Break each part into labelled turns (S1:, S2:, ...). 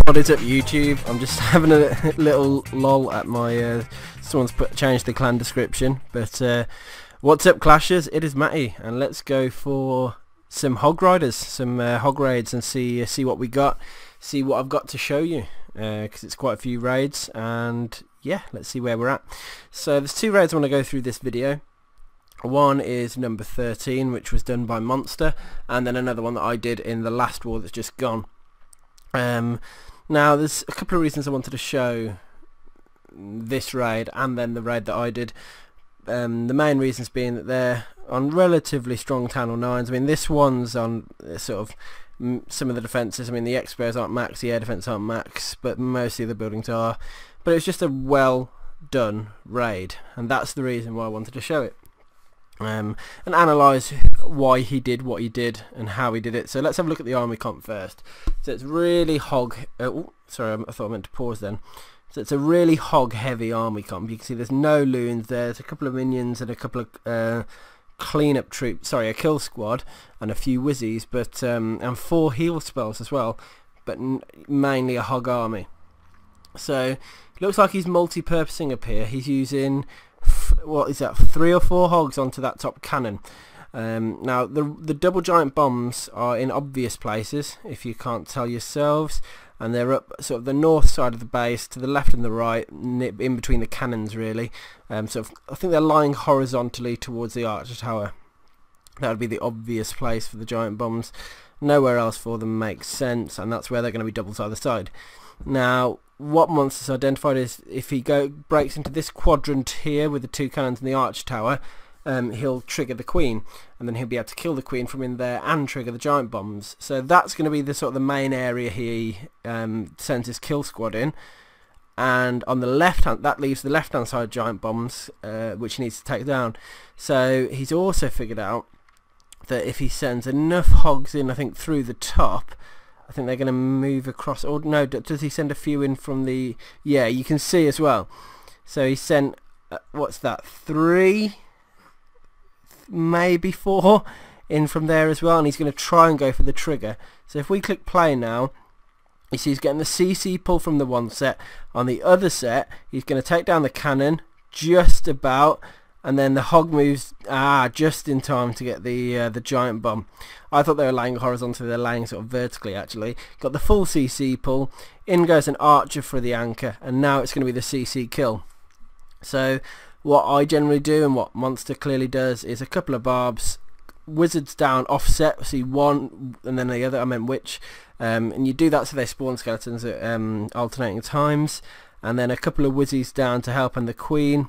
S1: What is up, YouTube? I'm just having a little lol at my someone's changed the clan description, but what's up, Clashers? It is Matty, and let's go for some hog riders, some hog raids, and see what we got, see what I've got to show you, because it's quite a few raids, and yeah, let's see where we're at. So there's two raids I want to go through this video. One is number 13, which was done by Monster, and then another one that I did in the last war that's just gone. Now there's a couple of reasons I wanted to show this raid and then the raid that I did. The main reasons being that they're on relatively strong Channel 9s. I mean, this one's on sort of some of the defences. I mean, the expos aren't max, the air defence aren't max, but mostly the buildings are. But it's just a well done raid, and that's the reason why I wanted to show it. And analyse why he did what he did and how he did it. So let's have a look at the army comp first. So it's really hog... oh, sorry, I thought I meant to pause then. So it's a really hog heavy army comp. You can see there's no loons there. There's a couple of minions and a couple of clean-up troops. Sorry, a kill squad and a few whizzies, but and 4 heal spells as well. But mainly a hog army. So it looks like he's multi-purposing up here. He's using... what is that, 3 or 4 hogs onto that top cannon. Now the double giant bombs are in obvious places if you can't tell yourselves, and they're up sort of the north side of the base, to the left and the right, in between the cannons really. So I think they're lying horizontally towards the archer tower. That would be the obvious place for the giant bombs. Nowhere else for them makes sense, and that's where they're going to be doubles either side. Now what Monster's identified is if he breaks into this quadrant here with the 2 cannons and the arch tower, he'll trigger the queen, and then he'll be able to kill the queen from in there and trigger the giant bombs. So that's going to be the sort of the main area he sends his kill squad in. And on the left hand, that leaves the left hand side giant bombs, which he needs to take down. So he's also figured out that if he sends enough hogs in, I think through the top, I think they're going to move across. Or no, does he send a few in from the... yeah, you can see as well. So he sent, what's that, 3, maybe 4 in from there as well, and he's going to try and go for the trigger. So if we click play now, you see he's getting the CC pull from the one set. On the other set, he's going to take down the cannon just about, and then the hog moves just in time to get the giant bomb. I thought they were laying horizontally, they're laying sort of vertically actually. Got the full CC pull, in goes an archer for the anchor, and now it's going to be the CC kill. So what I generally do, and what Monster clearly does, is a couple of barbs, wizards down offset, see one and then the other, I meant which, and you do that so they spawn skeletons at alternating times, and then a couple of whizzies down to help and the queen.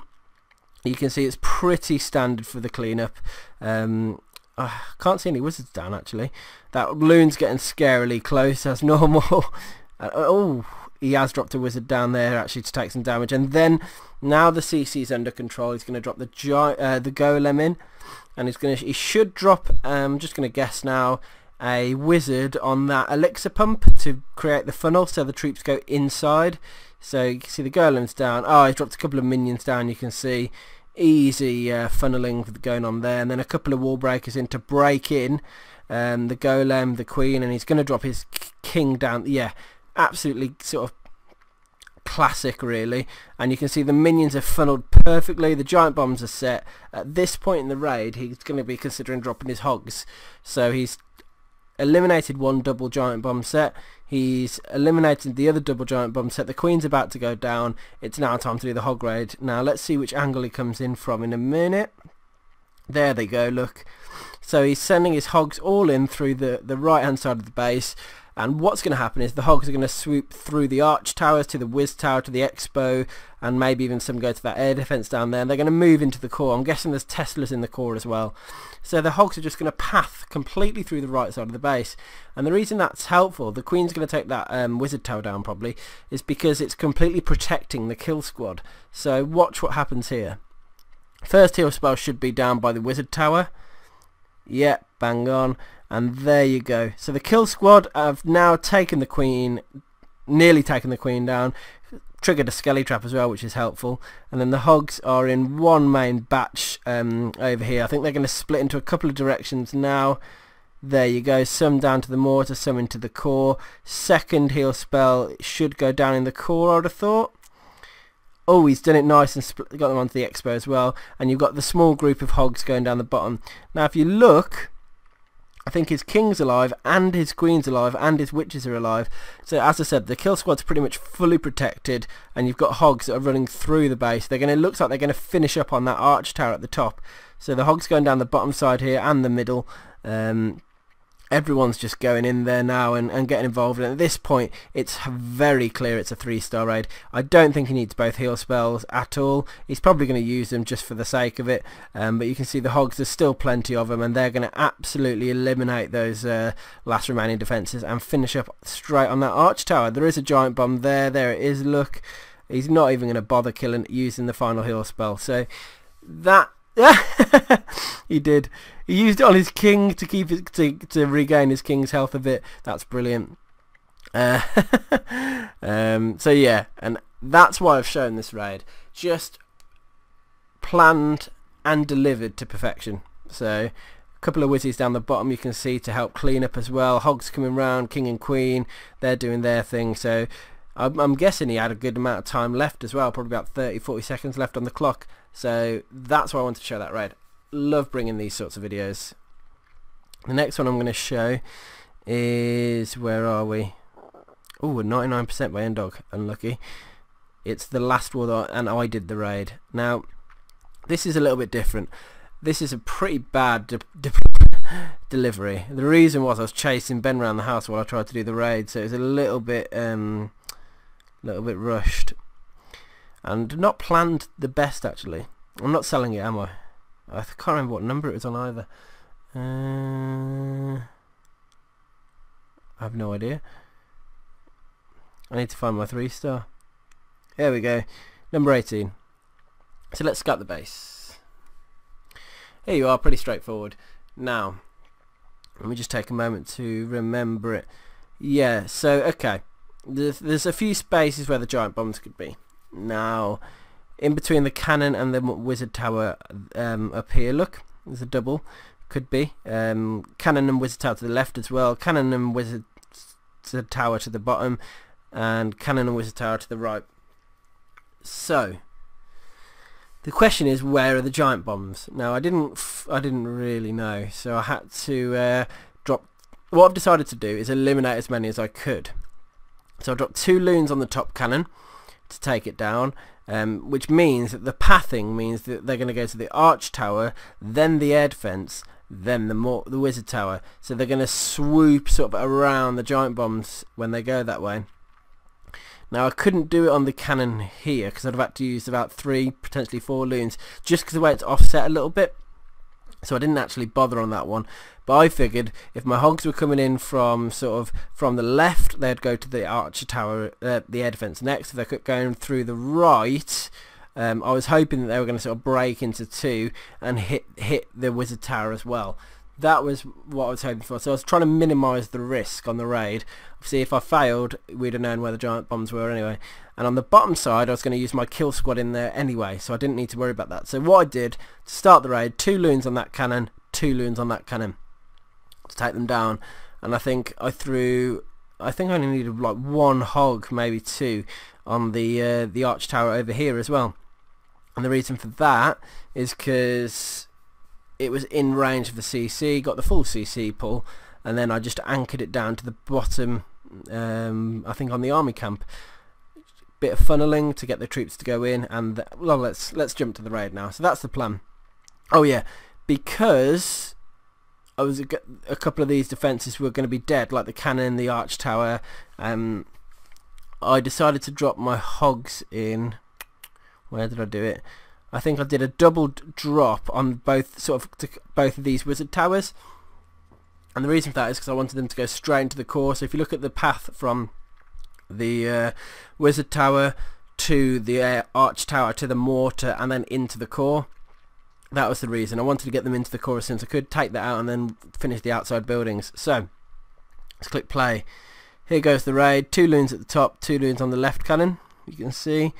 S1: You can see it's pretty standard for the cleanup. I can't see any wizards down actually. That loon's getting scarily close as normal. Oh, he has dropped a wizard down there actually to take some damage, and then now the CC's under control. He's going to drop the golem in, and he should drop. I'm just going to guess now, a wizard on that elixir pump to create the funnel so the troops go inside. So you can see the golem's down. Oh, he's dropped a couple of minions down. You can see easy funneling going on there, and then a couple of wall breakers in to break in the golem, the queen, and he's going to drop his king down. Yeah, absolutely sort of classic really. And you can see the minions are funneled perfectly. The giant bombs are set. At this point in the raid, he's going to be considering dropping his hogs. So he's eliminated one double giant bomb set. He's eliminated the other double giant bomb set. The queen's about to go down. It's now time to do the hog raid. Now let's see which angle he comes in from in a minute. There they go, look. So he's sending his hogs all in through the right hand side of the base, and what's going to happen is the hogs are going to swoop through the arch towers to the whiz tower to the expo, and maybe even some go to that air defense down there, and they're going to move into the core. I'm guessing there's Teslas in the core as well. So the hogs are just going to path completely through the right side of the base, and the reason that's helpful, the queen's going to take that wizard tower down probably, is because it's completely protecting the kill squad. So watch what happens here. First heal spell should be down by the wizard tower. Yep, bang on. And there you go. So the kill squad have now taken the queen, nearly taken the queen down, triggered a skelly trap as well, which is helpful. And then the hogs are in one main batch over here. I think they're going to split into a couple of directions now. There you go, some down to the mortar, some into the core. Second heal spell should go down in the core, I would have thought. Oh, he's done it nice and got them onto the expo as well. And you've got the small group of hogs going down the bottom. Now if you look, I think his king's alive and his queen's alive and his witches are alive. So as I said, the kill squad's pretty much fully protected, and you've got hogs that are running through the base. They're going to, looks like they're going to finish up on that arch tower at the top. So the hogs going down the bottom side here and the middle. Everyone's just going in there now and getting involved, and at this point it's very clear it's a 3-star raid. I don't think he needs both heal spells at all. He's probably going to use them just for the sake of it, but you can see the hogs, there's still plenty of them, and they're going to absolutely eliminate those last remaining defences and finish up straight on that arch tower. There is a giant bomb there, there it is, look. He's not even going to bother using the final heal spell, so that he did. He used it on his king to keep it, to regain his king's health a bit. That's brilliant. So yeah, and that's why I've shown this raid. Just planned and delivered to perfection. So a couple of wizzies down the bottom you can see to help clean up as well. Hogs coming round, king and queen, they're doing their thing. So I'm guessing he had a good amount of time left as well, probably about 30-40 seconds left on the clock. So that's why I wanted to show that raid. Love bringing these sorts of videos. The next one I'm going to show is, where are we? Oh, 99% by Endog, unlucky. It's the last war and I did the raid. Now this is a little bit different. This is a pretty bad delivery. The reason was I was chasing Ben around the house while I tried to do the raid, so it was a little bit rushed and not planned the best actually. I'm not selling it, am I? I can't remember what number it was on either. I have no idea. I need to find my 3-star. Here we go, number 18. So let's scout the base. Here you are, pretty straightforward. Now let me just take a moment to remember it. Yeah, so okay, there's a few spaces where the giant bombs could be. Now in between the cannon and the wizard tower up here, look, there's a double, could be cannon and wizard tower to the left as well, cannon and wizard tower to the bottom, and cannon and wizard tower to the right. So the question is, where are the giant bombs? Now I didn't really know, so I had to drop. What I've decided to do is eliminate as many as I could. So I dropped 2 loons on the top cannon to take it down, which means that the pathing means that they're going to go to the arch tower, then the air defense, then the wizard tower. So they're going to swoop sort of around the giant bombs when they go that way. Now I couldn't do it on the cannon here because I'd have had to use about 3, potentially 4 loons, just because of the way it's offset a little bit. So I didn't actually bother on that one, but I figured if my hogs were coming in from from the left, they'd go to the archer tower, the air defense next. If they're going through the right, I was hoping that they were going to sort of break into 2 and hit the wizard tower as well. That was what I was hoping for. So I was trying to minimise the risk on the raid. Obviously if I failed, we'd have known where the giant bombs were anyway. And on the bottom side I was going to use my kill squad in there anyway, so I didn't need to worry about that. So what I did to start the raid, 2 loons on that cannon, 2 loons on that cannon to take them down. And I think I only needed like 1 hog, maybe 2 on the arch tower over here as well. And the reason for that is because it was in range of the CC, got the full CC pull, and then I just anchored it down to the bottom, I think on the army camp. Bit of funneling to get the troops to go in, and well, let's jump to the raid now. So that's the plan. Oh yeah, because I was a couple of these defences were going to be dead, like the cannon, the arch tower. I decided to drop my hogs in. Where did I do it? I think I did a double drop on both of these wizard towers, and the reason for that is because I wanted them to go straight into the core. So if you look at the path from the wizard tower to the arch tower to the mortar and then into the core, that was the reason. I wanted to get them into the core as soon as I could, take that out and then finish the outside buildings. So let's click play. Here goes the raid. 2 loons at the top, 2 loons on the left cannon, you can see.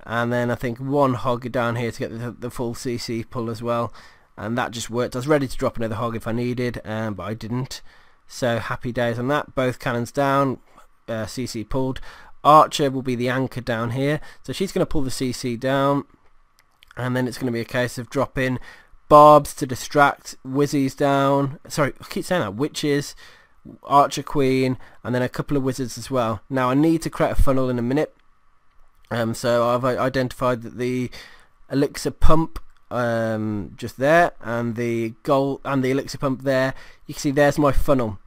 S1: And then I think 1 hog down here to get the full CC pull as well. and that just worked. I was ready to drop another hog if I needed, but I didn't. So happy days on that. Both cannons down, CC pulled. Archer will be the anchor down here, so she's going to pull the CC down, and then it's going to be a case of dropping barbs to distract, wizzies down, sorry I keep saying that, witches, archer queen, and then a couple of wizards as well. Now I need to create a funnel in a minute, so I've identified that the elixir pump just there, and the gold and the elixir pump there, you can see there's my funnel.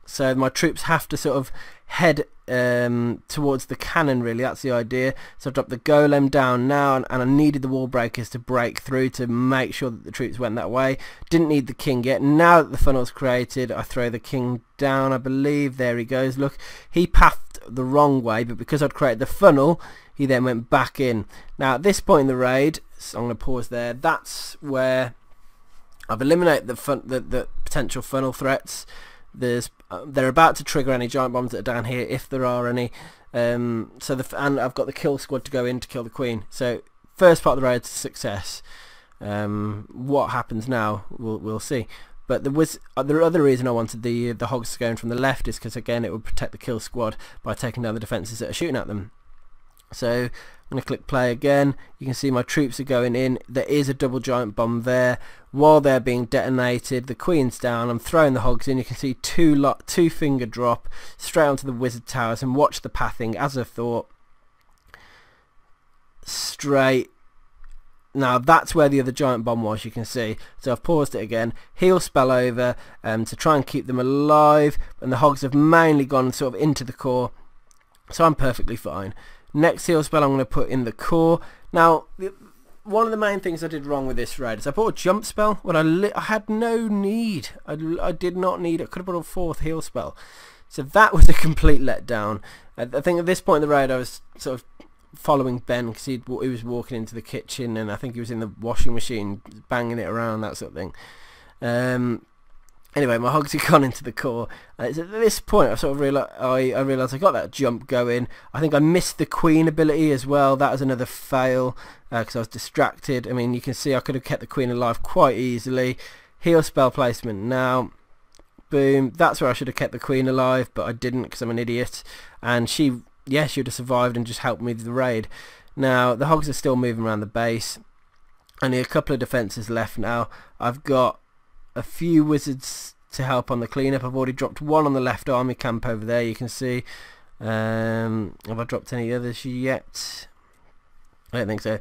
S1: So my troops have to sort of head towards the cannon, really. That's the idea. So I've dropped the golem down now, and I needed the wall breakers to break through to make sure that the troops went that way. Didn't need the king yet. Now that the funnel's created, I throw the king down, I believe. There he goes. Look, he pathed the wrong way, but because I'd created the funnel, he then went back in. Now at this point in the raid, so I'm going to pause there, that's where I've eliminated the potential funnel threats. They're about to trigger any giant bombs that are down here, if there are any. And I've got the kill squad to go in to kill the queen. So first part of the raid's a success. What happens now, we'll see. But the other reason I wanted the hogs to go in from the left is because, again, it would protect the kill squad by taking down the defences that are shooting at them. So I'm going to click play again. You can see my troops are going in. There is a double giant bomb there. While they're being detonated, the queen's down. I'm throwing the hogs in. You can see two finger drop straight onto the wizard towers, and watch the pathing, as I thought. Straight. Now that's where the other giant bomb was, you can see. So I've paused it again. Heal spell over to try and keep them alive, and the hogs have mainly gone sort of into the core. So I'm perfectly fine. Next heal spell I'm going to put in the core. Now, one of the main things I did wrong with this raid is I bought a jump spell when I had no need. I did not need it. I could have bought a fourth heal spell. So that was a complete letdown. I think at this point in the raid I was sort of following Ben, because he was walking into the kitchen, and I think he was in the washing machine banging it around, that sort of thing. Anyway, my hogs had gone into the core. It's at this point I sort of realised I got that jump going. I think I missed the queen ability as well. That was another fail because I was distracted. I mean, you can see I could have kept the queen alive quite easily. Heal spell placement now. Boom. That's where I should have kept the queen alive, but I didn't because I'm an idiot. And she would have survived and just helped me with the raid. Now, the hogs are still moving around the base. Only a couple of defences left now. I've got a few wizards to help on the cleanup. I've already dropped one on the left army camp over there, you can see. Have I dropped any others yet? I don't think so.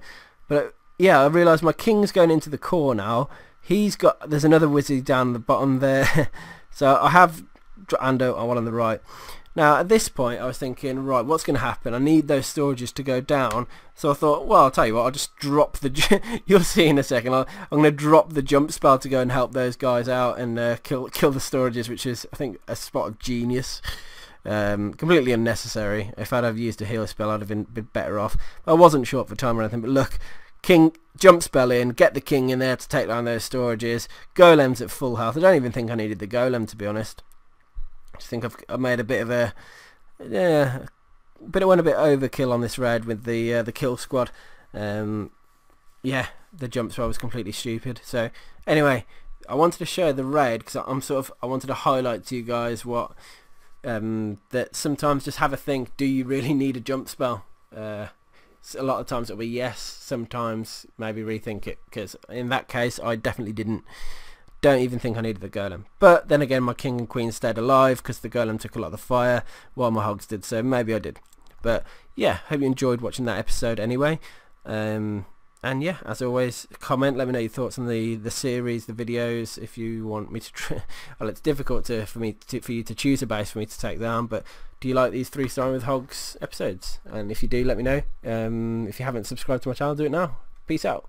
S1: But yeah, I realised my king's going into the core now. There's another wizard down the bottom there. So I have, and one on the right. Now at this point I was thinking, right, what's going to happen? I need those storages to go down. So I thought, well, I'll tell you what, I'll just drop the you'll see in a second, I'm going to drop the jump spell to go and help those guys out and kill the storages, which is, I think, a spot of genius. Completely unnecessary. If I'd have used a heal spell, I'd have been better off. I wasn't short for time or anything, but look, king, jump spell in, get the king in there to take down those storages. Golem's at full health. I don't even think I needed the golem, to be honest. I just think I've made a bit of a, yeah, but it went a bit overkill on this raid with the kill squad. Yeah, the jump spell was completely stupid. So anyway, I wanted to show the raid because I wanted to highlight to you guys what that sometimes just have a think. Do you really need a jump spell? A lot of times it'll be yes. Sometimes maybe rethink it, because in that case I definitely didn't. Don't even think I needed the golem. But then again, my king and queen stayed alive because the golem took a lot of the fire while my hogs did, so maybe I did. But yeah, hope you enjoyed watching that episode anyway. And yeah, as always, comment, let me know your thoughts on the series, the videos. If you want me to well, it's difficult for you to choose a base for me to take down, but do you like these 3 Starring with Hogs episodes? And if you do, let me know. If you haven't subscribed to my channel, do it now. Peace out.